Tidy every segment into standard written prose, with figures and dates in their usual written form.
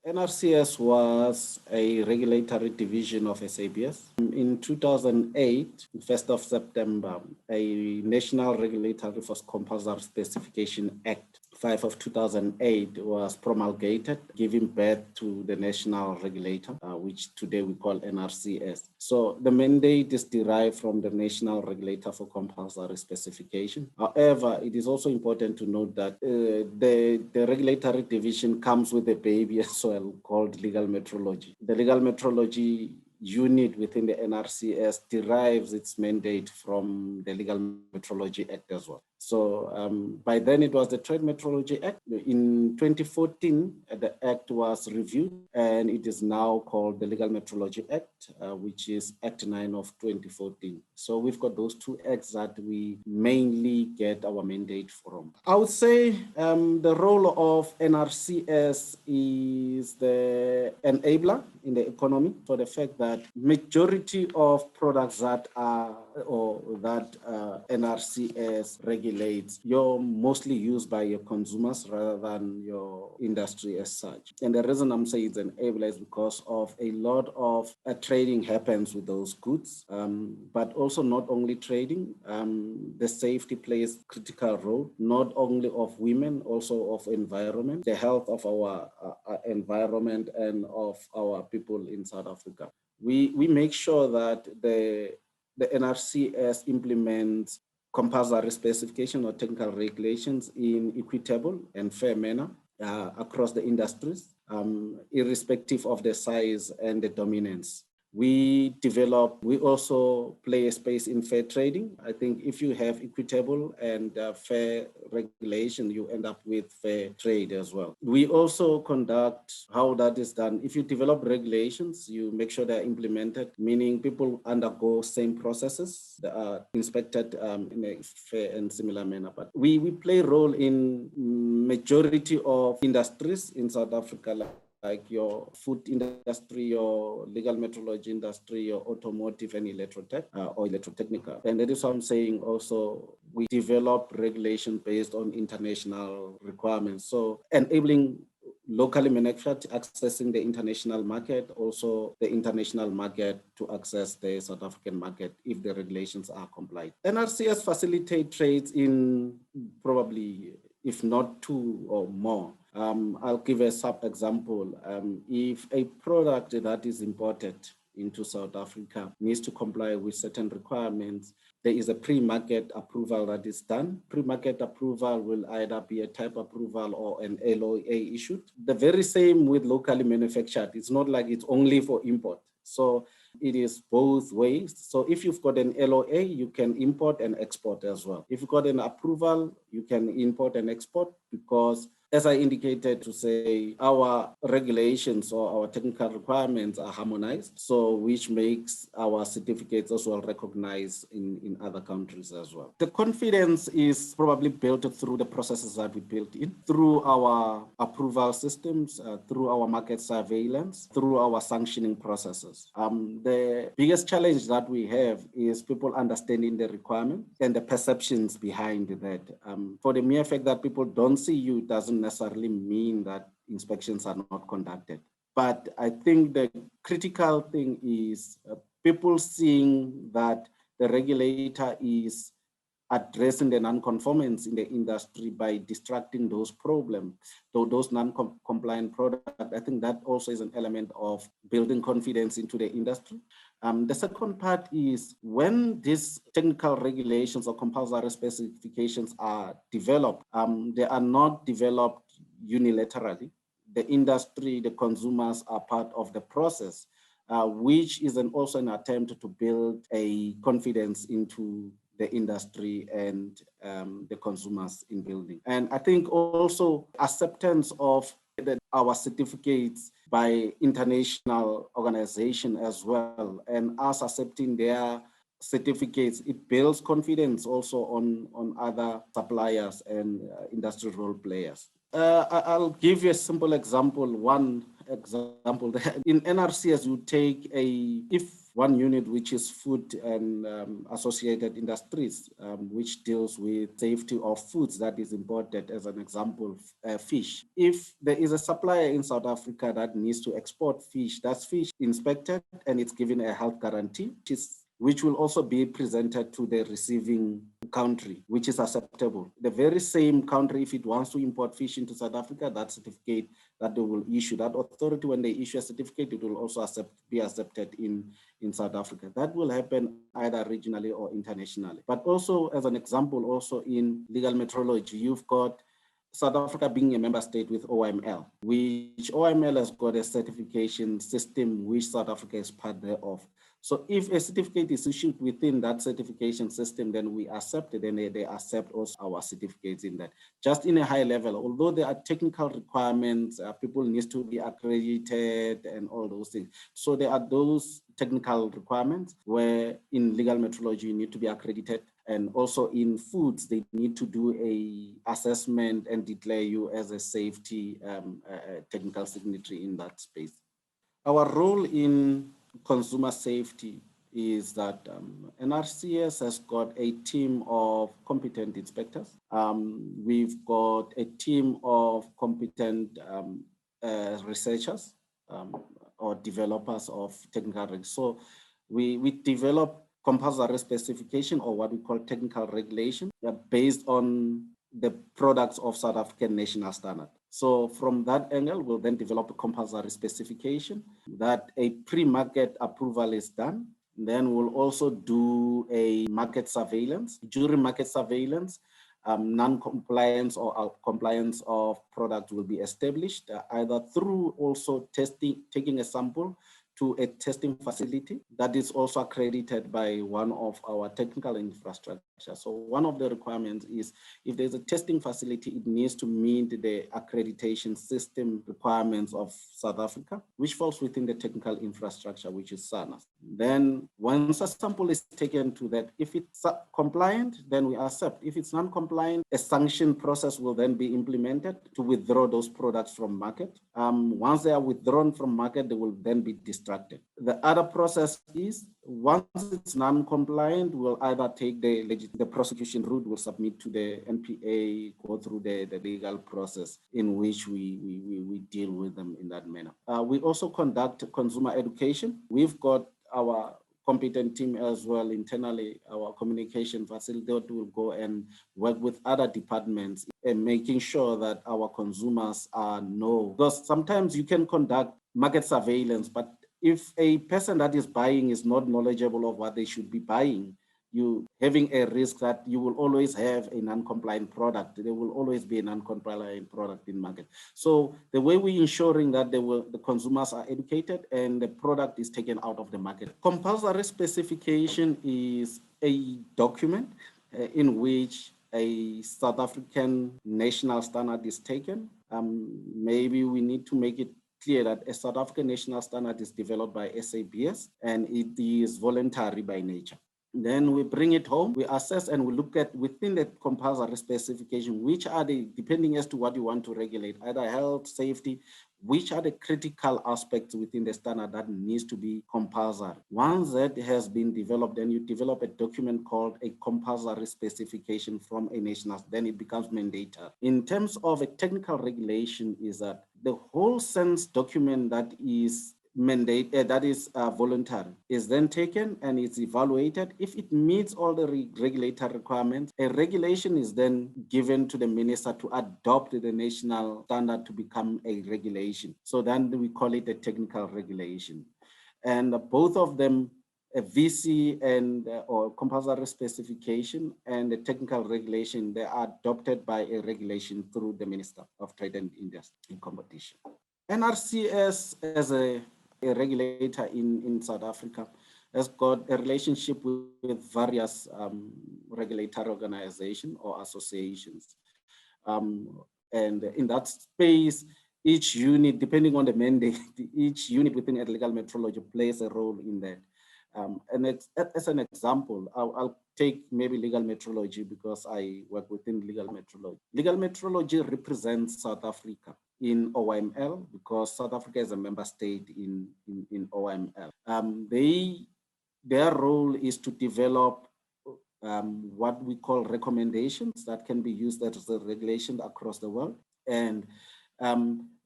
NRCS was a regulatory division of SABS. In 2008, 1st of September, a National Regulatory for Compulsory Specification Act 5 of 2008 was promulgated, giving birth to the national regulator, which today we call NRCS. So the mandate is derived from the National Regulator for Compulsory Specification. However, it is also important to note that the regulatory division comes with a baby as well called legal metrology. The legal metrology unit within the NRCS derives its mandate from the Legal Metrology Act as well. So by then it was the Trade Metrology Act. In 2014, the Act was reviewed and it is now called the Legal Metrology Act, which is Act 9 of 2014. So we've got those two acts that we mainly get our mandate from. I would say the role of NRCS is the enabler in the economy for the fact that majority of products that are or that NRCS regulates, you're mostly used by your consumers rather than your industry as such. And the reason I'm saying it's an enabler is because of a lot of trading happens with those goods, but also not only trading, the safety plays a critical role, not only of women, also of environment, the health of our environment and of our people in South Africa. We make sure that the NRCS implements compulsory specification or technical regulations in equitable and fair manner across the industries, irrespective of the size and the dominance. We also play a space in fair trading. I think if you have equitable and fair regulation, you end up with fair trade as well. We also conduct how that is done. If you develop regulations, you make sure they're implemented, meaning people undergo same processes that are inspected in a fair and similar manner. But we play a role in majority of industries in South Africa, like your food industry, your legal metrology industry, your automotive and electrotech or electrotechnical. And that is what I'm saying also, we develop regulation based on international requirements. So enabling locally manufactured, accessing the international market, also the international market to access the South African market if the regulations are complied. NRCS facilitate trades in probably, if not two or more. I'll give a sub-example. If a product that is imported into South Africa needs to comply with certain requirements, there is a pre-market approval that is done. Pre-market approval will either be a type approval or an LOA issued. The very same with locally manufactured. It's not like it's only for import. So it is both ways. So if you've got an LOA, you can import and export as well. If you've got an approval, you can import and export because, as I indicated, to say our regulations or our technical requirements are harmonized, so which makes our certificates as well recognized in other countries as well. The confidence is probably built through the processes that we built in, through our approval systems, through our market surveillance, through our sanctioning processes. The biggest challenge that we have is people understanding the requirement and the perceptions behind that. For the mere fact that people don't see you doesn't necessarily mean that inspections are not conducted. But I think the critical thing is people seeing that the regulator is addressing the non-conformance in the industry by distracting those problems, those non-compliant products. I think that also is an element of building confidence into the industry. The second part is when these technical regulations or compulsory specifications are developed, they are not developed unilaterally. The industry, the consumers are part of the process, which is also an attempt to build a confidence into the industry and the consumers in building. And I think also acceptance of our certificates by international organization as well, and us accepting their certificates, it builds confidence also on other suppliers and industry role players. I'll give you a simple example. One example, in NRCS, you take if one unit, which is food and associated industries, which deals with safety of foods that is imported, as an example, fish. If there is a supplier in South Africa that needs to export fish, that's fish inspected and it's given a health guarantee, which will also be presented to the receiving country, which is acceptable. The very same country, if it wants to import fish into South Africa, that certificate that they will issue, that authority, when they issue a certificate, it will also be accepted in South Africa. That will happen either regionally or internationally. But also, as an example, also in legal metrology, you've got South Africa being a member state with OML, which OML has got a certification system which South Africa is part thereof. So if a certificate is issued within that certification system, then we accept it, and they accept also our certificates in that. Just in a high level, although there are technical requirements, people need to be accredited and all those things. So there are those technical requirements where in legal metrology you need to be accredited. And also in foods, they need to do a assessment and declare you as a safety technical signatory in that space. Our role in consumer safety is that NRCS has got a team of competent inspectors. We've got a team of competent researchers or developers of technical regs. So we develop compulsory specification, or what we call technical regulation, based on the products of South African national standard. So from that angle, we'll then develop a compulsory specification that a pre-market approval is done. Then we'll also do a market surveillance. During market surveillance, non-compliance or compliance of product will be established, either through also taking a sample to a testing facility that is also accredited by one of our technical infrastructure. So one of the requirements is if there's a testing facility, it needs to meet the accreditation system requirements of South Africa, which falls within the technical infrastructure, which is SANAS. Then once a sample is taken to that, if it's compliant, then we accept. If it's non-compliant, a sanction process will then be implemented to withdraw those products from market. Once they are withdrawn from market, they will then be distracted. The other process is once it's non-compliant, we'll either take the prosecution route, we'll submit to the NPA, go through the legal process in which we deal with them in that manner. We also conduct consumer education. We've got our competent team as well internally, our communication facility that will go and work with other departments and making sure that our consumers know. Because sometimes you can conduct market surveillance, but if a person that is buying is not knowledgeable of what they should be buying, you having a risk that you will always have a non-compliant product. There will always be a non-compliant product in market. So the way we're ensuring that the consumers are educated and the product is taken out of the market. Compulsory specification is a document in which a South African national standard is taken. Maybe we need to make it clear that a South African national standard is developed by SABS and it is voluntary by nature. Then we bring it home, we assess and we look at within the compulsory specification, which are depending as to what you want to regulate, either health, safety, which are the critical aspects within the standard that needs to be compulsory. Once that has been developed, then you develop a document called a compulsory specification from a national, then it becomes mandatory. In terms of a technical regulation is that the whole sense document that is voluntary is then taken and it's evaluated. If it meets all the regulatory requirements, a regulation is then given to the minister to adopt the national standard to become a regulation. So then we call it a technical regulation. And both of them, a VC and or compulsory specification and the technical regulation, they are adopted by a regulation through the Minister of Trade and Industry and Competition. NRCS as a regulator in South Africa has got a relationship with various regulatory organizations or associations. And in that space, each unit, depending on the mandate, each unit within legal metrology plays a role in that. As an example, I'll take maybe legal metrology because I work within legal metrology. Legal metrology represents South Africa in OML because South Africa is a member state in OML. Their role is to develop what we call recommendations that can be used as a regulation across the world, and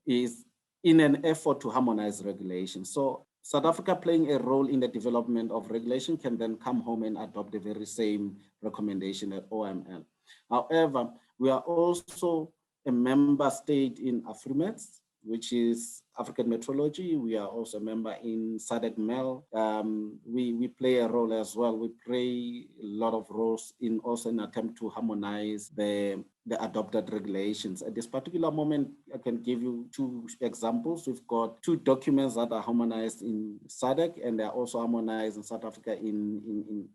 is in an effort to harmonize regulation. So South Africa playing a role in the development of regulation can then come home and adopt the very same recommendation at OML. However, we are also a member state in AfriMets, which is African Metrology. We are also a member in SADC-MEL. We play a role as well. We play a lot of roles in also an attempt to harmonize the adopted regulations. At this particular moment, I can give you two examples. We've got two documents that are harmonized in SADC, and they're also harmonized in South Africa in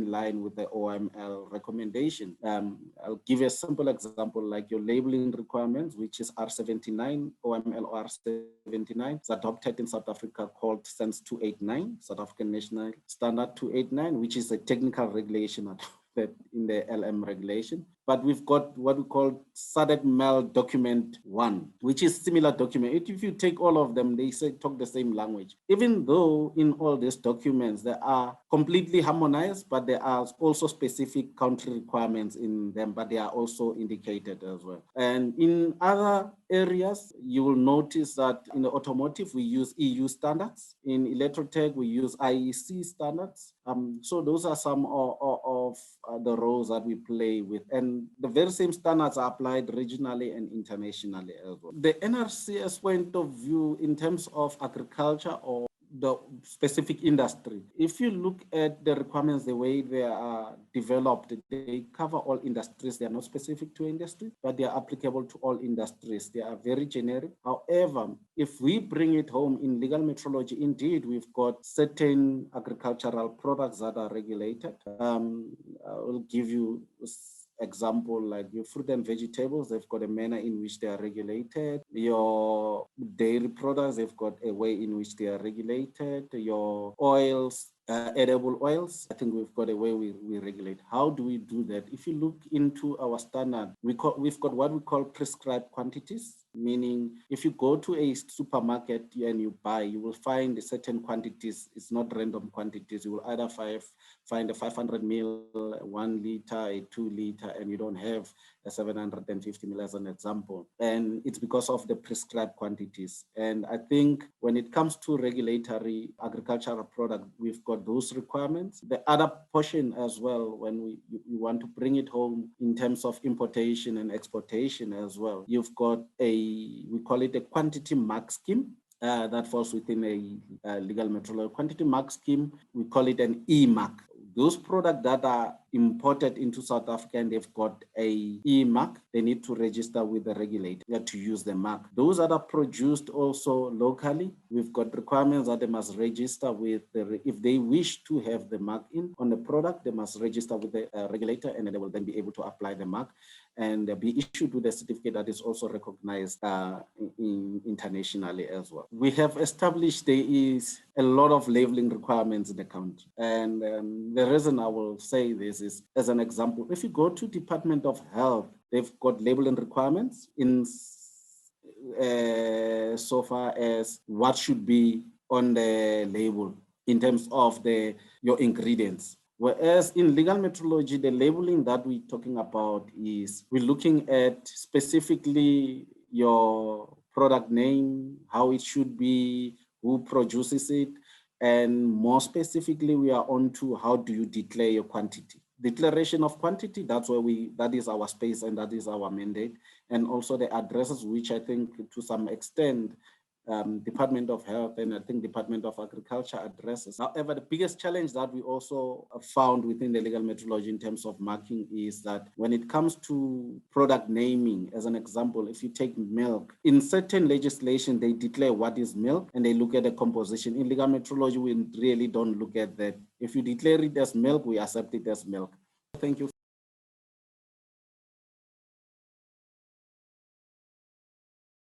line with the OML recommendation. I'll give you a simple example, like your labeling requirements, which is R79, OML R79. It's adopted in South Africa called SENS 289, South African National Standard 289, which is a technical regulation in the LM regulation. But we've got what we call SADC-MEL document 1, which is similar document. If you take all of them, they talk the same language. Even though in all these documents, they are completely harmonized, but there are also specific country requirements in them, but they are also indicated as well. And in other areas, you will notice that in the automotive, we use EU standards. In electrotech, we use IEC standards. So those are some of the roles that we play with. And the very same standards are applied regionally and internationally as well. The NRCS point of view in terms of agriculture or the specific industry, if you look at the requirements, the way they are developed, they cover all industries. They are not specific to industry, but they are applicable to all industries. They are very generic. However, if we bring it home in legal metrology, indeed, we've got certain agricultural products that are regulated. I will give you example, like your fruit and vegetables, they've got a manner in which they are regulated. Your dairy products, they've got a way in which they are regulated. Your oils, edible oils, I think we've got a way we regulate. How do we do that? If you look into our standard, we've got what we call prescribed quantities, meaning if you go to a supermarket and you buy, you will find certain quantities. It's not random quantities. You will either find a 500 ml, 1 liter, a 2 liter, and you don't have a 750 ml as an example. And it's because of the prescribed quantities. And I think when it comes to regulatory agricultural product, we've got those requirements. The other portion as well, when we want to bring it home in terms of importation and exportation as well, you've got we call it a quantity mark scheme. That falls within a legal metrology quantity mark scheme. We call it an E-mark. Those products that are imported into South Africa and they've got a E-mark, they need to register with the regulator to use the mark. Those that are produced also locally, we've got requirements that they must register with if they wish to have the mark on the product, they must register with the regulator, and they will then be able to apply the mark and be issued with a certificate that is also recognized internationally as well. We have established there is a lot of labeling requirements in the country. And the reason I will say this is, as an example, if you go to Department of Health, they've got labeling requirements in so far as what should be on the label in terms of your ingredients. Whereas in legal metrology, the labeling that we're talking about is we're looking at specifically your product name, how it should be, who produces it, and more specifically, we are on to how do you declare your quantity. Declaration of quantity, that is our space and that is our mandate. And also the addresses, which I think to some extent, Department of Health and I think Department of Agriculture addresses. However, the biggest challenge that we also found within the legal metrology in terms of marking is that when it comes to product naming, as an example, if you take milk, in certain legislation, they declare what is milk and they look at the composition. In legal metrology, we really don't look at that. If you declare it as milk, we accept it as milk. Thank you.